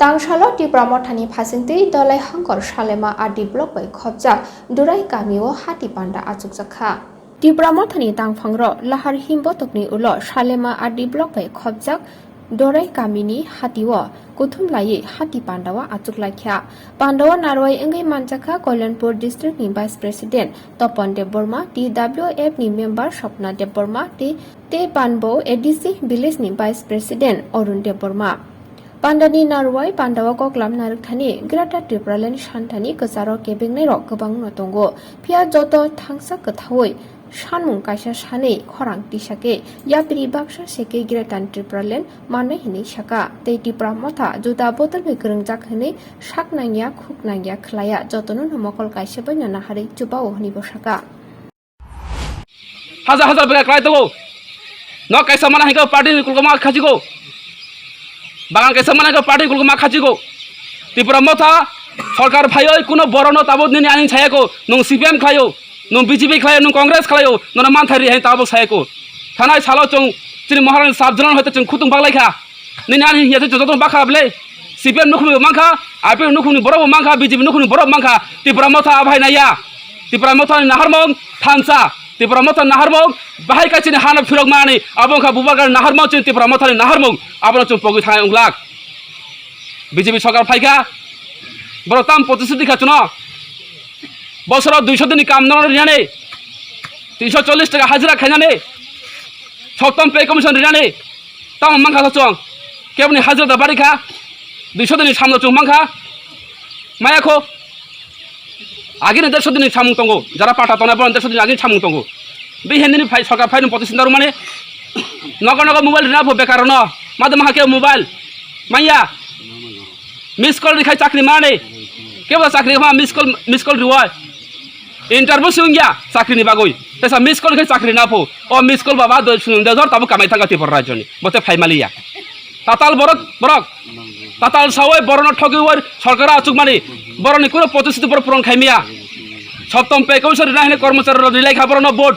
Tangsalo di Pramothani Phasintui Dolai Hangkor Salema Adi Blok bai khopjak Durai Kamio Hati Panda Achukjakha. Di Pramothani Tangphangro Lahar Himbotokni ulo Salema Adi Blok bai khopjak Dorai Kamini Hatiwo Kuthum Lai Hati Pandawa Achuklaikha. Pandawa Narwai Engai Manjaka Kolyanpur District ni Vice President Topon Deborma TWF ni member Shopna Deborma Te Banbo ADC Village ni Vice President Orun Deborma. Pandani Narwai Pandawa Koklam Narukthani Grata Tripralan Shantani Kasaro Kebingnai Rok Gobang Notongo Pia Joto Thangsa Kathawoi Shanmung Kaisa Shane Khorang Tisake Yapri Baksha Seke Gratan Tripralan Manai Hini Shaka Teiti Pramotha Juda Botol Bekrung Jakhane Shaknangya Khuknangya Khlaya Jotonu Namokol Kaisa Banyana Hari Chuba Ohni Bosaka Hazar Bega Klai Togo No Kaisa Mana Hiko Party Kulkama Khajigo Bagan kaisa mana ke party kulku makhajigo Tripura motha sarkar phayoi kuno borono tabot nini aning chayako nung CPM khlayo nung BJP khlayo nung Congress khlayo nona manthari hai tabot chayako thanai salo chung chini maharan sabjalan hoite chung khutung baglaikha nini aning yate joton bakha ble CPM nukhuni mangkha IPM nukhuni borob mangkha BJP nukhuni borob mangkha Tripura motha abhai naya Tripura motha naharmong thansa Tripura motha naharmong bahai ka chini hanap phirok mani abongkha bubagar naharmong chini Tripura motha naharmong abona chung pogi thai unglak BJP সরকার ফাইকা বড় তাম প্রতিশ্রুতি খাচ্ছ বছর 200 দিন কাম না রিয়ানে 340 টাকা হাজিরা খাইনানে সপ্তম পে কমিশন রিয়ানে তাম মাংখা খাচ্ছ কেবনি হাজিরা দা বাড়ি খা 200 দিন সামনে চুং মাংখা মায়াখো আগে 150 দিন সামুং তঙ্গো যারা পাটা তনা বন 150 দিন আগে সামুং তঙ্গো বি হেন্দিনি ফাই সরকার ফাইন প্রতিশ্রুতি মানে নগর নগর মোবাইল রিনা ফো বেকার ন মাদে মাহাকে মোবাইল মাইয়া मिस कॉल रिखाई चाकरी माने केवल चाकरी मा मिस कॉल रिवाय इंटरव्यू सुंगिया चाकरी नि बागoi तेसा मिस कॉल रिखाई चाकरी ना फो ओ मिस कॉल बाबा दो सुन दे जर तब कामाय थांगा तिपर राजनी बते फाइमालिया ताताल बरक ताताल सावय बरन ठगिवर सरकार आचुक माने बरनि कुनो प्रतिश्रुति पर पूरण खाइमिया सप्तम पे कमिशन राहने कर्मचारी रिलाय खबर न बोर्ड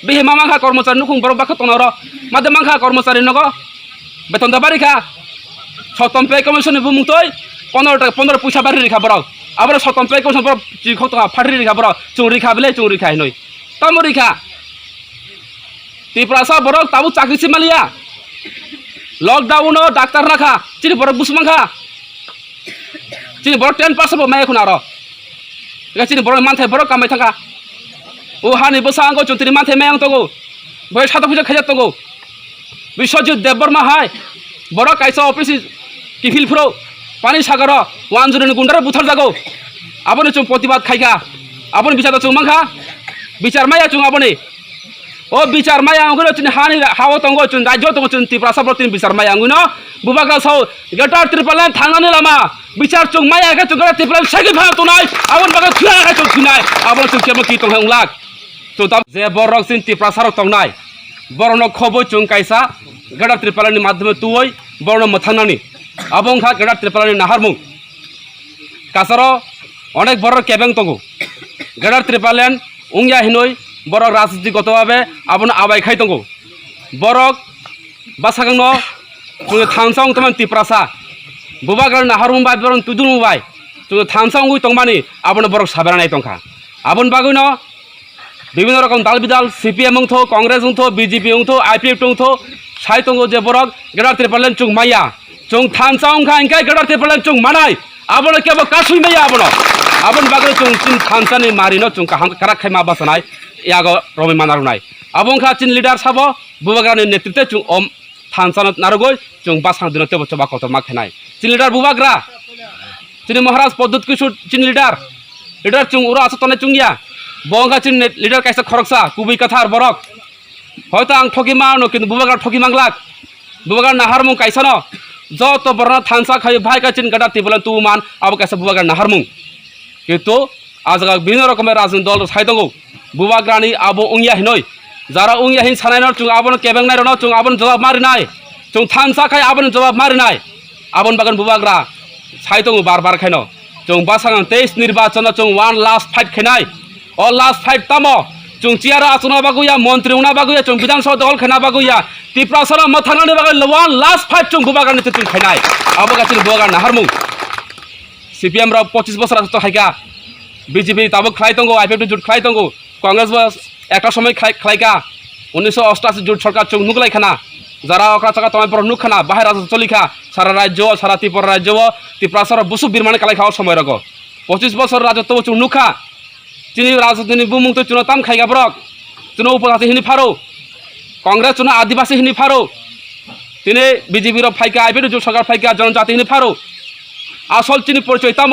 बिहे मामाखा कर्मचारी नुखुं बर बाख तनर मादे मांखा कर्मचारी नग बेतन दाबारि खा सप्तम पे कमिशन बुमुतय 15 পয়সা বাড়ি রেখা বড় আবার সতম পে কমিশন বড় জিখো তো ফাটি রেখা বড় চুরি খা বলে চুরি খাই নই তাম রেখা ত্রিপুরাসা বড় তাবু চাকরি সিমালিয়া লকডাউন ডাক্তার রাখা চিনি বড় বুসমাংখা চিনি বড় 10% মাই এখন আর চিনি বড় মানথাই বড় কামাই থাকা ও হানি বসাঙ্গো চুন্তিনি মানথাই মায়াং তগো বয় সাত পয়সা খাইজা তগো বিশ্বজিৎ দেববর্মা হাই বড় কাইসা অফিস কিফিল ফ্রো পানি সাগর ওয়ানজুরিনি গুন্ডারে বুথার জাগো আপনি চুং প্রতিবাদ খাইকা আপনি বিচার চুং মাংখা বিচার মায়া চুং আপনি ও বিচার মায়া আঙ্গুলো চিনি হানি হাও তঙ্গো চুন রাজ্য তঙ্গো চুন ত্রিপুরা সাবর তিন বিচার মায়া আঙ্গুনো বুবাকা সাও গটার ত্রিপুরালান থাঙ্গানি লামা বিচার চুং মায়া কা চুং গটা ত্রিপুরাল সাগি ভাঙ তুনাই আপনি বাকা থুয়া কা চুং থুনাই আপনি চুং কেমন কি তং হংলাক তো তাম যে বরক চিন ত্রিপুরা সারক তংনাই বরন খবো চুং কাইসা গটা ত্রিপুরালানি মাধ্যমে তুই বরন মথানানি আবংখা গড়া ত্রিপুরানি নাহারমুং কাসার অনেক বড় কেবেং তঙ্গু গড়া ত্রিপুরালান উংয়া হিনই বড় রাজনীতিগতভাবে আবন আবাই খাই তঙ্গু বরক বাসাগাং তুমি থাংসাং তোমার ত্রিপুরাসা বুবাগড় নাহারমুং বাই বরং তুদুং বাই তুমি থাংসাং উই তংমানি আবন বরক সাবেরা নাই তংখা আবন বাগুই ন বিভিন্ন রকম দাল বিদাল সিপিএম উংথো কংগ্রেস উংথো বিজেপি উংথো আইপিএফ উংথো সাই তঙ্গু যে বরক গড়া ত্রিপুরালান চুং মাইয়া chung than saung kha ingkai gadar ত্রিপুরালান chung manai abono kebo kasui meya abon bagre chung chin than sani marino chung kaham karak khai ma basanai yago romi manarunai abon kha chin leader sabo bubagrani netritwe chung om than sanat narogoi chung basang dino tebo choba koto makhenai chin leader bubagra chini maharaj poddut kishur chin leader chung ura asotone chungya bongha chin leader kaisa khoroksa kubi kathar borok hoyto ang thoki mano kintu bubagar thoki manglak bubagar naharmung kaisano যত বড় থানসা খাই ভাই Kachin গাটা ত্রিপুরালান তু মান আবো কাছে বুবাগার নাহারমুং কিন্তু আজকাল বিভিন্ন রকমের রাজনৈতিক দল সাইদঙ্গো বুবাগ্রানি আবো উংয়া হিনই যারা উংয়া হিন সানাই চুং আবন কেবেং নাই রন চুং আবন জবাব মারি নাই চুং থানসা খাই আবন জবাব মারি নাই আবন বাগান বুবাগ্রা সাইদঙ্গো বারবার খাইন চুং বাসাং 23 নির্বাচন চুং ওয়ান লাস্ট ফাইট খাইনাই অ লাস্ট ফাইট তামো chung ciara asuna baguya montri una baguya chung bidan so dol khana baguya tipra sara mathana ne bagai one last fight chung gubagan ne chung khainai abo ga chung bogan harmu CPM ra 25 বছর তো খাইকা BJP তাবো খাই তঙ্গো IPF জোট খাই তঙ্গো কংগ্রেস বাস একটা সময় খাইকা 1988 জোট সরকার chung নুগলাই খানা যারা অকরা চাকা তোমায় পর নুখানা বাহির রাজ্য চলিখা সারা রাজ্য সারা ত্রিপুরা রাজ্য ত্রিপুরা সর বুসু বিরমানে কালাই খাওয়ার সময় রগ 25 বছর রাজত্ব chung নুখা তিনি রাজনীতি বুমুং তো চুনো তাম খাইগা ব্রক চুনো উপজাতি হিনি ফারো কংগ্রেস চুনো আদিবাসী হিনি ফারো তিনি বিজেপির ফাইকা আইপিএফ জোট সরকার ফাইকা জনজাতি হিনি ফারো আসল চিনি পরিচয় তাম